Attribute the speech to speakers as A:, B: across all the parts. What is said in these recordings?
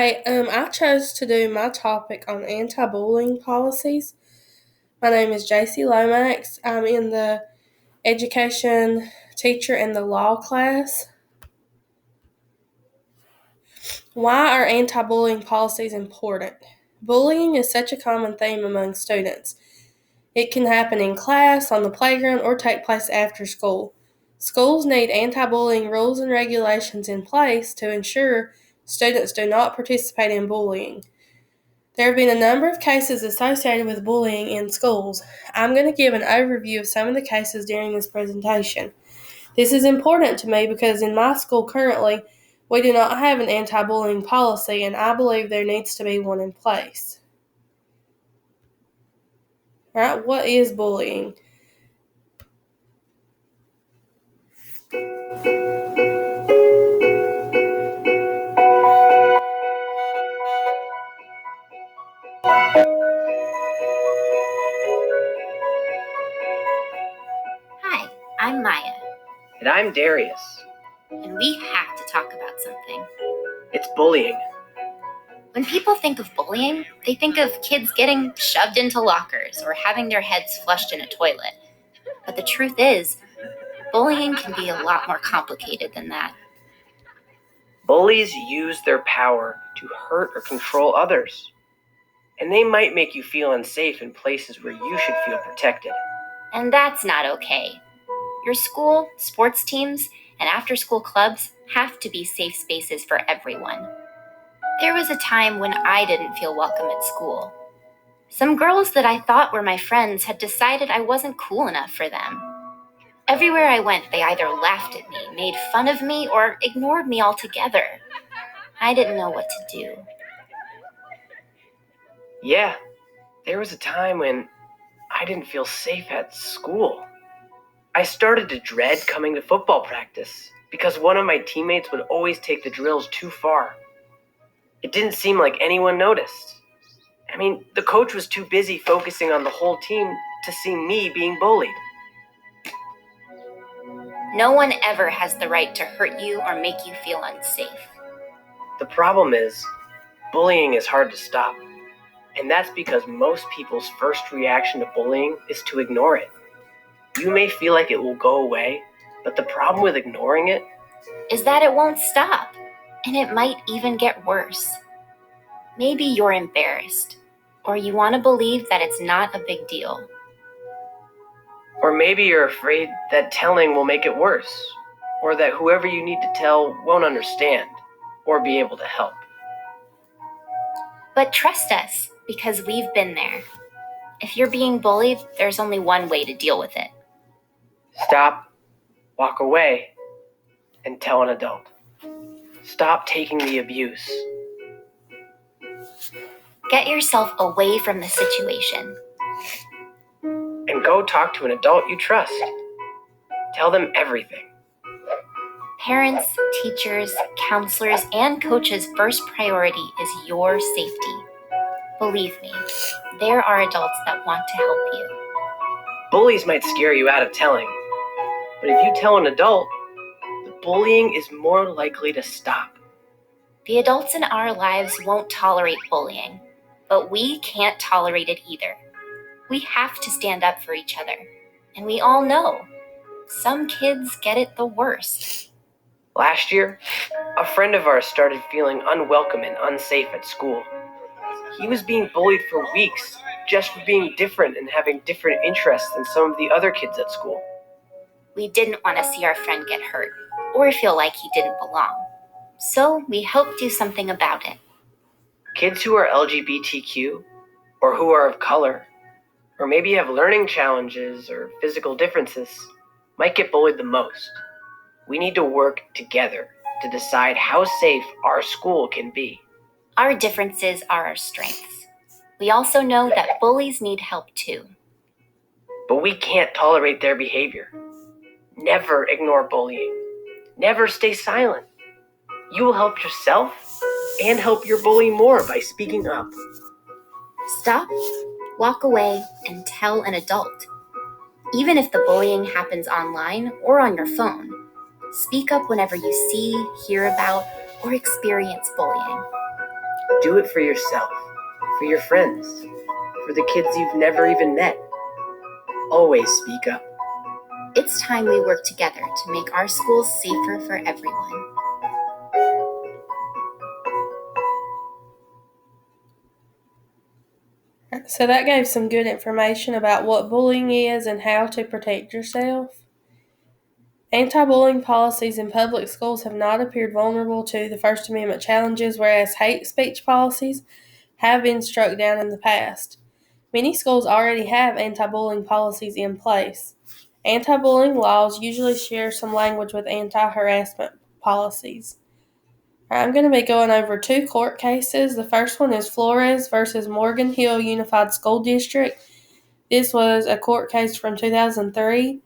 A: Hi, I chose to do my topic on anti-bullying policies. My name is JC Lomax. I'm in the education teacher in the law class. Why are anti-bullying policies important? Bullying is such a common theme among students. It can happen in class, on the playground, or take place after school. Schools need anti-bullying rules and regulations in place to ensure students do not participate in bullying. There have been a number of cases associated with bullying in schools. I'm going to give an overview of some of the cases during this presentation. This is important to me because in my school currently, we do not have an anti-bullying policy, and I believe there needs to be one in place. Right? What is bullying?
B: Hi, I'm Maya.
C: And I'm Darius.
B: And we have to talk about something.
C: It's bullying.
B: When people think of bullying, they think of kids getting shoved into lockers or having their heads flushed in a toilet. But the truth is, bullying can be a lot more complicated than that.
C: Bullies use their power to hurt or control others. And they might make you feel unsafe in places where you should feel protected.
B: And that's not okay. Your school, sports teams, and after-school clubs have to be safe spaces for everyone. There was a time when I didn't feel welcome at school. Some girls that I thought were my friends had decided I wasn't cool enough for them. Everywhere I went, they either laughed at me, made fun of me, or ignored me altogether. I didn't know what to do.
C: Yeah, there was a time when I didn't feel safe at school. I started to dread coming to football practice because one of my teammates would always take the drills too far. It didn't seem like anyone noticed. I mean, the coach was too busy focusing on the whole team to see me being bullied.
B: No one ever has the right to hurt you or make you feel unsafe.
C: The problem is, bullying is hard to stop. And that's because most people's first reaction to bullying is to ignore it. You may feel like it will go away, but the problem with ignoring it
B: is that it won't stop, and it might even get worse. Maybe you're embarrassed, or you want to believe that it's not a big deal.
C: Or maybe you're afraid that telling will make it worse, or that whoever you need to tell won't understand or be able to help.
B: But trust us, because we've been there. If you're being bullied, there's only one way to deal with it.
C: Stop, walk away, and tell an adult. Stop taking the abuse.
B: Get yourself away from the situation.
C: And go talk to an adult you trust. Tell them everything.
B: Parents, teachers, counselors, and coaches' first priority is your safety. Believe me, there are adults that want to help you.
C: Bullies might scare you out of telling, but if you tell an adult, the bullying is more likely to stop.
B: The adults in our lives won't tolerate bullying, but we can't tolerate it either. We have to stand up for each other, and we all know some kids get it the worst.
C: Last year, a friend of ours started feeling unwelcome and unsafe at school. He was being bullied for weeks just for being different and having different interests than some of the other kids at school.
B: We didn't want to see our friend get hurt or feel like he didn't belong. So we helped do something about it.
C: Kids who are LGBTQ or who are of color or maybe have learning challenges or physical differences might get bullied the most. We need to work together to decide how safe our school can be.
B: Our differences are our strengths. We also know that bullies need help too.
C: But we can't tolerate their behavior. Never ignore bullying. Never stay silent. You will help yourself and help your bully more by speaking up.
B: Stop, walk away, and tell an adult. Even if the bullying happens online or on your phone, speak up whenever you see, hear about, or experience bullying.
C: Do it for yourself, for your friends, for the kids you've never even met. Always speak up.
B: It's time we work together to make our schools safer for everyone.
A: So that gave some good information about what bullying is and how to protect yourself. Anti-bullying policies in public schools have not appeared vulnerable to the First Amendment challenges, whereas hate speech policies have been struck down in the past. Many schools already have anti-bullying policies in place. Anti-bullying laws usually share some language with anti-harassment policies. I'm going to be going over 2 court cases. The first one is Flores versus Morgan Hill Unified School District. This was a court case from 2003.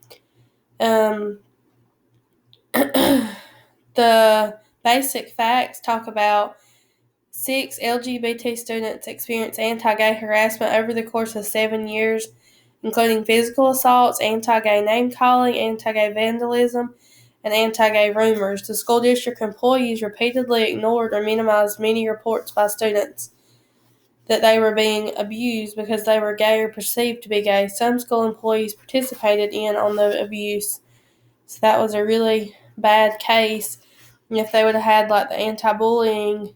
A: The basic facts talk about 6 LGBT students experienced anti-gay harassment over the course of 7 years, including physical assaults, anti-gay name-calling, anti-gay vandalism, and anti-gay rumors. The school district employees repeatedly ignored or minimized many reports by students that they were being abused because they were gay or perceived to be gay. Some school employees participated on the abuse. So that was a really bad case. And if they would have had the anti-bullying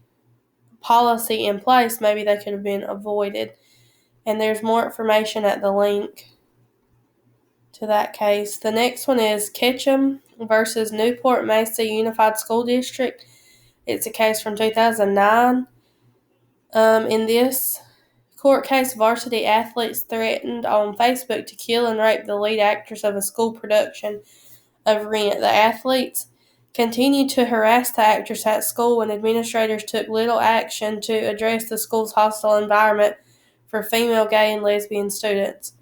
A: policy in place, maybe they could have been avoided. And there's more information at the link to that case. The next one is Ketchum versus Newport Mesa Unified School District. It's a case from 2009. In this court case, varsity athletes threatened on Facebook to kill and rape the lead actress of a school production of Rent. The athletes continued to harass the actress at school when administrators took little action to address the school's hostile environment for female gay and lesbian students.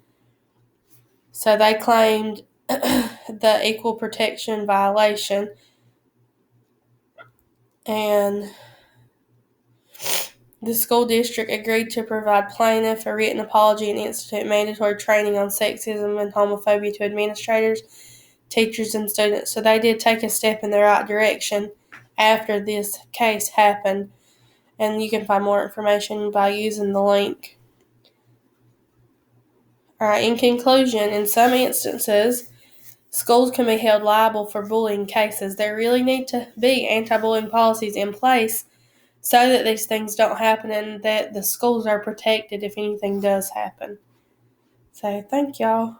A: So they claimed the equal protection violation, and the school district agreed to provide plaintiff a written apology and institute mandatory training on sexism and homophobia to administrators, teachers, and students. So they did take a step in the right direction after this case happened, and you can find more information by using the link. Alright, in conclusion, in some instances, schools can be held liable for bullying cases. There really need to be anti-bullying policies in place so that these things don't happen and that the schools are protected if anything does happen. So, thank y'all.